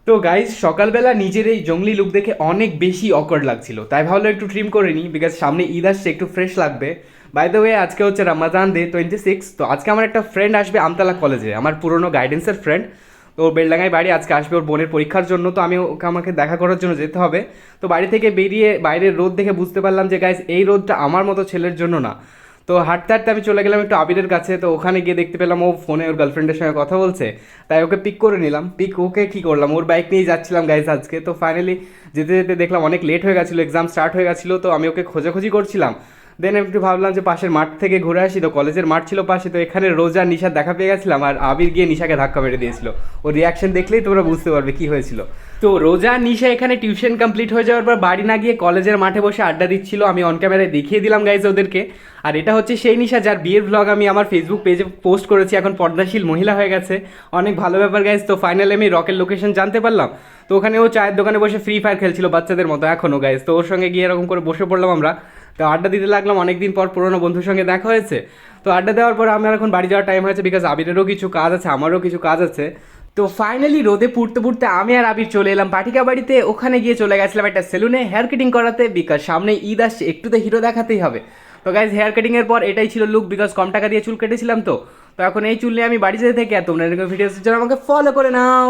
তো গাইজ সকালবেলা নিজের এই জঙ্গলি লুক দেখে অনেক বেশি অকওয়ার্ড লাগছিল, তাই ভাবলাম একটু ট্রিম করে নিই, বিকজ সামনে ঈদ আসছে, একটু ফ্রেশ লাগবে। বাই দ্য ওয়ে আজকে হচ্ছে রমাজান ডে 26। তো আজকে আমার একটা ফ্রেন্ড আসবে আমতলা কলেজে, আমার পুরনো গাইডেন্সের ফ্রেন্ড। তো ওর বেলডাঙ্গায় বাড়ি, আজকে আসবে ওর বোনের পরীক্ষার জন্য, তো আমি ওকে আমাকে দেখা করার জন্য যেতে হবে। তো বাড়ি থেকে বেরিয়ে বাইরের রোদ দেখে বুঝতে পারলাম যে গাইজ এই রোদটা আমার মতো ছেলের জন্য না। তো হাঁটতে হাঁটতে আমি চলে গেলাম একটু আবিরের কাছে, তো ওখানে গিয়ে দেখতে পেলাম ও ফোনে ওর গার্লফ্রেন্ডের সঙ্গে কথা বলছে। তাই ওকে পিক করে নিলাম। ওকে কী করলাম, ওর বাইক নিয়েই যাচ্ছিলাম গাইজ আজকে। তো ফাইনালি যেতে যেতে দেখলাম অনেক লেট হয়ে গেছিলো, এক্সাম স্টার্ট হয়ে গেছিলো, তো আমি ওকে খোঁজাখুঁজি করছিলাম। দেন একটু ভাবলাম যে পাশের মাঠ থেকে ঘুরে আসি, তো কলেজের মাঠ ছিল পাশে, তো এখানে রোজা নিশার দেখা পেয়ে গেছিলাম, আর আবির গিয়ে নিশাকে ধাক্কা মেরে দিয়েছিল। ওর রিয়াকশন দেখলেই তোমরা বুঝতে পারবে কী হয়েছিল। তো রোজা নিশা এখানে টিউশন কমপ্লিট হয়ে যাওয়ার পর বাড়ি না গিয়ে কলেজের মাঠে বসে আড্ডা দিচ্ছিল, আমি অন ক্যামেরায় দেখিয়ে দিলাম গাইজ ওদেরকে। আর এটা হচ্ছে সেই নিশা যার বিয়ের ব্লগ আমি আমার ফেসবুক পেজে পোস্ট করেছি, এখন পর্দাশীল মহিলা হয়ে গেছে। অনেক ভালো ব্যাপার গাইজ। তো ফাইনালি আমি রকের লোকেশন জানতে পারলাম। তো ওখানে ও চায়ের দোকানে বসে ফ্রি ফায়ার খেলছিল বাচ্চাদের মতো এখনও গাইজ। তো ওর সঙ্গে গিয়ে এরকম করে বসে পড়লাম আমরা। তো আড্ডা দিতে লাগলাম, অনেকদিন পর পুরোনো বন্ধুর সঙ্গে দেখা হয়েছে। তো আড্ডা দেওয়ার পর আমার এখন বাড়ি যাওয়ার টাইম হয়েছে, বিকজ আবিরেরও কিছু কাজ আছে, আমারও কিছু কাজ আছে। তো ফাইনালি রোদে পুড়তে পুড়তে আমি আর আবির চলে এলাম পাটিকা বাড়িতে। ওখানে গিয়ে চলে গেছিলাম একটা সেলুনে হেয়ার কাটিং করাতে, বিকজ সামনে ঈদ আসছে, একটু তো হিরো দেখাতেই হবে। তো গাইজ হেয়ার কাটিংয়ের পর এটাই ছিল লুক, বিকজ কম টাকা দিয়ে চুল কেটেছিলাম। তো তো এখন এই চুল নিয়ে আমি বাড়ি যেতে থাকি, আর তোমরা এরকম ভিডিওসের জন্য আমাকে ফলো করে নাও।